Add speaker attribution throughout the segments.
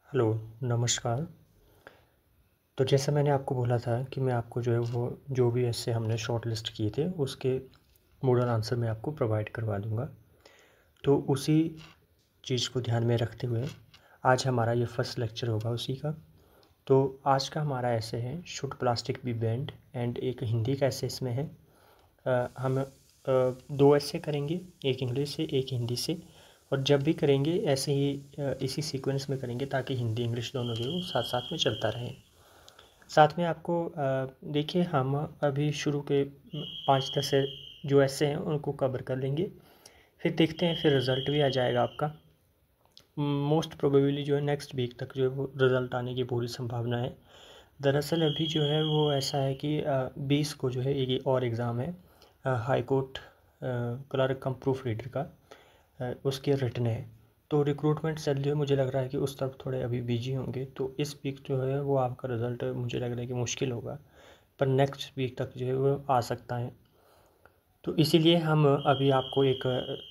Speaker 1: Hello, नमस्कार। तो जैसा मैंने आपको बोला था कि मैं आपको जो है वो जो भी ऐसे हमने शॉर्ट लिस्ट किए थे उसके मॉडल आंसर मैं आपको प्रोवाइड करवा दूँगा। तो उसी चीज़ को ध्यान में रखते हुए आज हमारा ये फर्स्ट लेक्चर होगा उसी का। तो आज का हमारा ऐसे है should plastic be banned and एक हिंदी का ऐसे इसमें है। हम 2 ऐसे करेंगे, एक इंग्लिश से, एक हिंदी से। और जब भी करेंगे ऐसे ही इसी सीक्वेंस में करेंगे ताकि हिंदी इंग्लिश दोनों जो है वो साथ-साथ में चलता रहे। साथ में आपको देखिए हम अभी शुरू के 5-10 जो ऐसे हैं उनको कवर कर लेंगे। फिर देखते हैं, फिर रिज़ल्ट भी आ जाएगा आपका। मोस्ट प्रोबेबली जो है नेक्स्ट वीक तक जो है वो रिज़ल्ट आने की पूरी संभावना है। दरअसल अभी जो है वो ऐसा है कि 20 को जो है एक और एग्ज़ाम है, हाई कोर्ट क्लर्क कम प्रूफ रीडर का, उसके रिटन है। तो रिक्रूटमेंट सेल जो है मुझे लग रहा है कि उस तरफ थोड़े अभी बिजी होंगे, तो इस वीक जो है वो आपका रिज़ल्ट मुझे लग रहा है कि मुश्किल होगा, पर नेक्स्ट वीक तक जो है वो आ सकता है। तो इसीलिए हम अभी आपको एक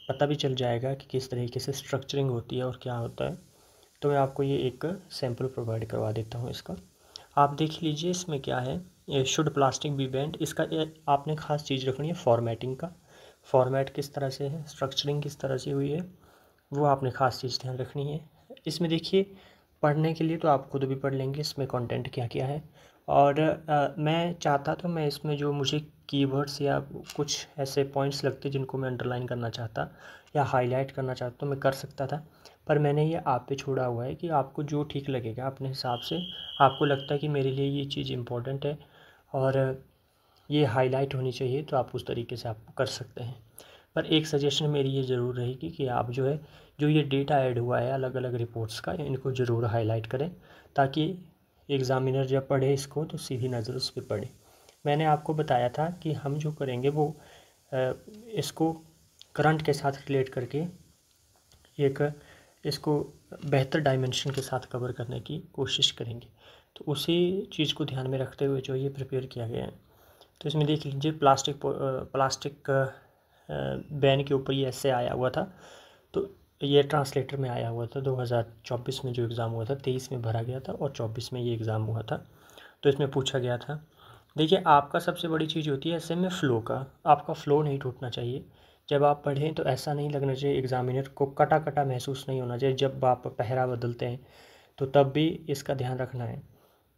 Speaker 1: पता भी चल जाएगा कि किस तरीके से स्ट्रक्चरिंग होती है और क्या होता है। तो मैं आपको ये एक सैम्पल प्रोवाइड करवा देता हूँ इसका। आप देख लीजिए इसमें क्या है। ये शुड प्लास्टिक बी बैंड, इसका ये आपने ख़ास चीज़ रखनी है फॉर्मेटिंग का। फॉर्मेट किस तरह से है, स्ट्रक्चरिंग किस तरह से हुई है, वो आपने ख़ास चीज़ ध्यान रखनी है। इसमें देखिए, पढ़ने के लिए तो आप खुद भी पढ़ लेंगे इसमें कंटेंट क्या क्या है। और मैं चाहता तो मैं इसमें जो मुझे कीवर्ड्स या कुछ ऐसे पॉइंट्स लगते जिनको मैं अंडरलाइन करना चाहता या हाईलाइट करना चाहता तो मैं कर सकता था, पर मैंने ये आप पे छोड़ा हुआ है कि आपको जो ठीक लगेगा अपने हिसाब से, आपको लगता है कि मेरे लिए ये चीज़ इम्पोर्टेंट है और ये हाईलाइट होनी चाहिए, तो आप उस तरीके से आप कर सकते हैं। पर एक सजेशन मेरी ये ज़रूर रहेगी कि आप जो है जो ये डेटा ऐड हुआ है अलग अलग रिपोर्ट्स का, इनको ज़रूर हाईलाइट करें ताकि एग्ज़ामिनर जब पढ़े इसको तो सीधी नज़र उस पर पड़े। मैंने आपको बताया था कि हम जो करेंगे वो इसको करंट के साथ रिलेट करके एक इसको बेहतर डायमेंशन के साथ कवर करने की कोशिश करेंगे। तो उसी चीज़ को ध्यान में रखते हुए जो ये प्रिपेयर किया गया है। तो इसमें देख लीजिए प्लास्टिक बैन के ऊपर ये ऐसे आया हुआ था। तो ये ट्रांसलेटर में आया हुआ था 2024 में जो एग्ज़ाम हुआ था, 23 में भरा गया था और 24 में ये एग्ज़ाम हुआ था। तो इसमें पूछा गया था, देखिए आपका सबसे बड़ी चीज़ होती है ऐसे में फ़्लो का, आपका फ़्लो नहीं टूटना चाहिए। जब आप पढ़ें तो ऐसा नहीं लगना चाहिए, एग्ज़ामिनर को कटा कटा महसूस नहीं होना चाहिए जब आप पहरा बदलते हैं, तो तब भी इसका ध्यान रखना है।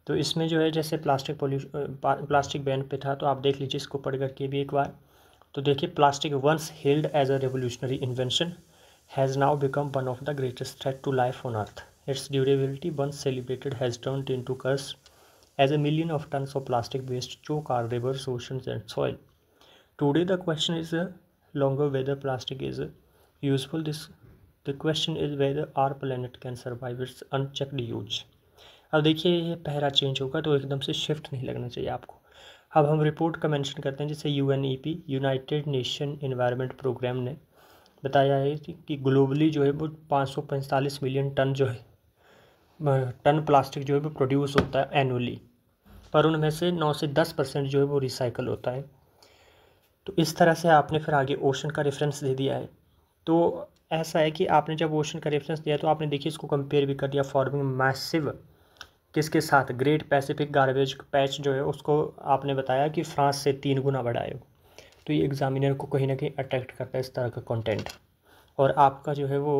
Speaker 1: तो इसमें जो है जैसे प्लास्टिक बैन पे था, तो आप देख लीजिए इसको पढ़ करके भी एक बार। तो देखिए, plastic once held as a revolutionary invention has now become one of the greatest threat to life on earth. Its durability once celebrated has turned into curse as a million of tons of plastic waste choke our rivers, oceans, and soil. Today, the question is longer whether plastic is useful. The question is whether our planet can survive its unchecked use. अब देखिए ये पहरा change होगा तो एकदम से shift नहीं लगना चाहिए आपको। अब हम रिपोर्ट का मेंशन करते हैं, जैसे UNEP United Nation Environment Programme ने बताया है कि ग्लोबली जो है वो 545 मिलियन टन जो है टन प्लास्टिक जो है वो प्रोड्यूस होता है एनुअली, पर उनमें से 9 से 10% जो है वो रिसाइकल होता है। तो इस तरह से आपने फिर आगे ओशन का रेफरेंस दे दिया है। तो ऐसा है कि आपने जब ओशन का रेफरेंस दिया तो आपने देखिए इसको कंपेयर भी कर दिया फॉर्मिंग मैसिव किसके साथ, ग्रेट पैसिफिक गार्बेज पैच जो है उसको आपने बताया कि फ्रांस से 3 गुना बड़ा है। तो ये एग्जामिनर को कहीं ना कहीं अट्रैक्ट करता है इस तरह का कंटेंट, और आपका जो है वो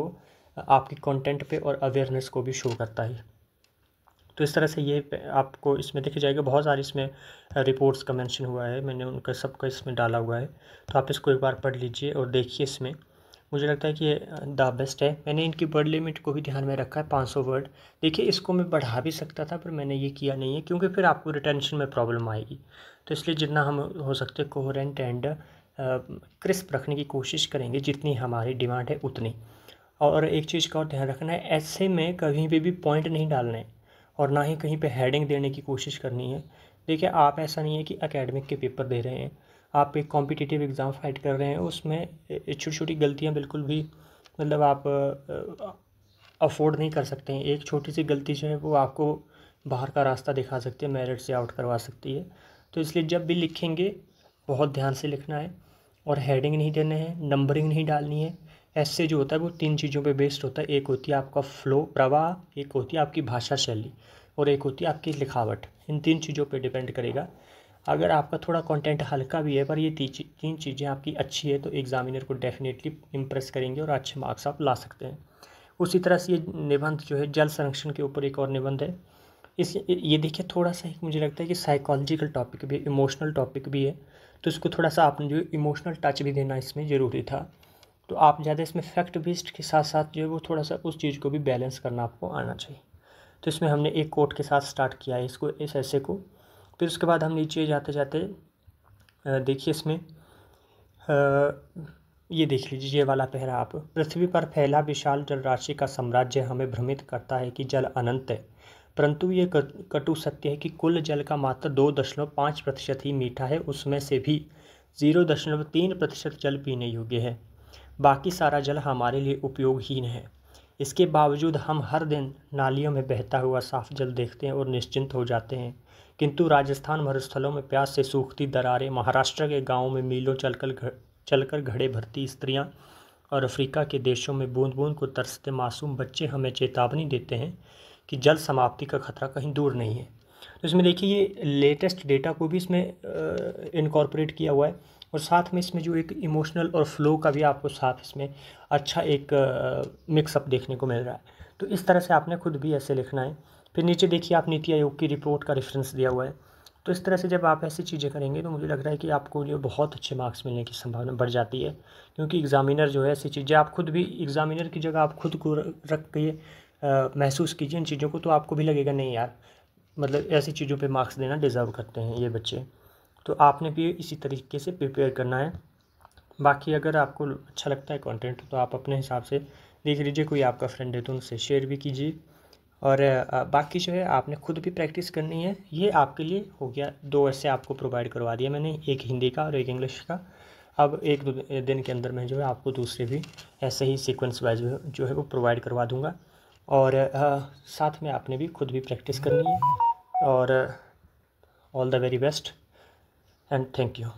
Speaker 1: आपकी कंटेंट पे और अवेयरनेस को भी शो करता है। तो इस तरह से ये आपको इसमें देखा जाएगा, बहुत सारी इसमें रिपोर्ट्स का मेंशन हुआ है, मैंने उनका सबका इसमें डाला हुआ है। तो आप इसको एक बार पढ़ लीजिए और देखिए, इसमें मुझे लगता है कि ये द बेस्ट है। मैंने इनकी वर्ड लिमिट को भी ध्यान में रखा है, 500 वर्ड। देखिए इसको मैं बढ़ा भी सकता था पर मैंने ये किया नहीं है क्योंकि फिर आपको रिटेंशन में प्रॉब्लम आएगी। तो इसलिए जितना हम हो सकते कोहेरेंट एंड क्रिस्प रखने की कोशिश करेंगे, जितनी हमारी डिमांड है उतनी। और एक चीज़ का और ध्यान रखना है, ऐसे में कहीं पे भी पॉइंट नहीं डालना है और ना ही कहीं पे हेडिंग देने की कोशिश करनी है। देखिए आप ऐसा नहीं है कि एकेडमिक के पेपर दे रहे हैं, आप एक कॉम्पिटिटिव एग्ज़ाम फाइट कर रहे हैं, उसमें छोटी छोटी गलतियाँ बिल्कुल भी मतलब आप अफोर्ड नहीं कर सकते हैं। एक छोटी सी गलती जो है वो आपको बाहर का रास्ता दिखा सकती है, मेरिट से आउट करवा सकती है। तो इसलिए जब भी लिखेंगे बहुत ध्यान से लिखना है और हेडिंग नहीं देने हैं, नंबरिंग नहीं डालनी है, ऐसे जो होता है वो 3 चीज़ों पे बेस्ड होता है। एक होती है आपका फ्लो प्रवाह, एक होती है आपकी भाषा शैली और एक होती है आपकी लिखावट। इन 3 चीज़ों पे डिपेंड करेगा। अगर आपका थोड़ा कंटेंट हल्का भी है पर ये 3 चीज़ें आपकी अच्छी है तो एग्जामिनर को डेफिनेटली इम्प्रेस करेंगे और अच्छे मार्क्स आप ला सकते हैं। उसी तरह से ये निबंध जो है जल संरक्षण के ऊपर एक और निबंध है। ये देखिए थोड़ा सा एक मुझे लगता है कि साइकोलॉजिकल टॉपिक भी, इमोशनल टॉपिक भी है, तो इसको थोड़ा सा आपने जो इमोशनल टच भी देना इसमें ज़रूरी था। तो आप ज़्यादा इसमें फैक्ट बेस्ड के साथ साथ जो है वो थोड़ा सा उस चीज़ को भी बैलेंस करना आपको आना चाहिए। तो इसमें हमने एक कोट के साथ स्टार्ट किया है इसको, इस ऐसे को। फिर उसके बाद हम नीचे जाते जाते देखिए इसमें ये देख लीजिए ये वाला पैराग्राफ। पृथ्वी पर फैला विशाल जल राशि का साम्राज्य हमें भ्रमित करता है कि जल अनंत है, परंतु ये कटु सत्य है कि कुल जल का मात्र 2.5% ही मीठा है, उसमें से भी 0.3% जल पीने योग्य है। बाकी सारा जल हमारे लिए उपयोगहीन है। इसके बावजूद हम हर दिन नालियों में बहता हुआ साफ जल देखते हैं और निश्चिंत हो जाते हैं, किंतु राजस्थान मरुस्थलों में प्यास से सूखती दरारें, महाराष्ट्र के गांवों में मीलों चलकर घड़े भरती स्त्रियां और अफ्रीका के देशों में बूंद बूंद को तरसते मासूम बच्चे हमें चेतावनी देते हैं कि जल समाप्ति का खतरा कहीं दूर नहीं है। तो इसमें देखिए ये लेटेस्ट डेटा को भी इसमें इनकॉर्पोरेट किया हुआ है और साथ में इसमें जो एक इमोशनल और फ्लो का भी आपको साथ इसमें अच्छा एक मिक्सअप देखने को मिल रहा है। तो इस तरह से आपने खुद भी ऐसे लिखना है। फिर नीचे देखिए आप नीति आयोग की रिपोर्ट का रेफरेंस दिया हुआ है। तो इस तरह से जब आप ऐसी चीज़ें करेंगे तो मुझे लग रहा है कि आपको जो बहुत अच्छे मार्क्स मिलने की संभावना बढ़ जाती है, क्योंकि एग्ज़ामिनर जो है ऐसी चीज़ें आप खुद भी एग्ज़ामिनर की जगह आप खुद को रख के महसूस कीजिए इन चीज़ों को, तो आपको भी लगेगा नहीं यार, मतलब ऐसी चीज़ों पे मार्क्स देना डिज़र्व करते हैं ये बच्चे। तो आपने भी इसी तरीके से प्रिपेयर करना है। बाकी अगर आपको अच्छा लगता है कंटेंट तो आप अपने हिसाब से देख लीजिए, कोई आपका फ्रेंड है तो उनसे शेयर भी कीजिए। और बाकी जो है आपने खुद भी प्रैक्टिस करनी है। ये आपके लिए हो गया, 2 ऐसे आपको प्रोवाइड करवा दिया मैंने, एक हिंदी का और एक इंग्लिश का। अब 1-2 दिन के अंदर में जो है आपको दूसरे भी ऐसे ही सीक्वेंस वाइज जो है वो प्रोवाइड करवा दूंगा। और साथ में आपने भी खुद भी प्रैक्टिस करनी है। और all the very best and thank you.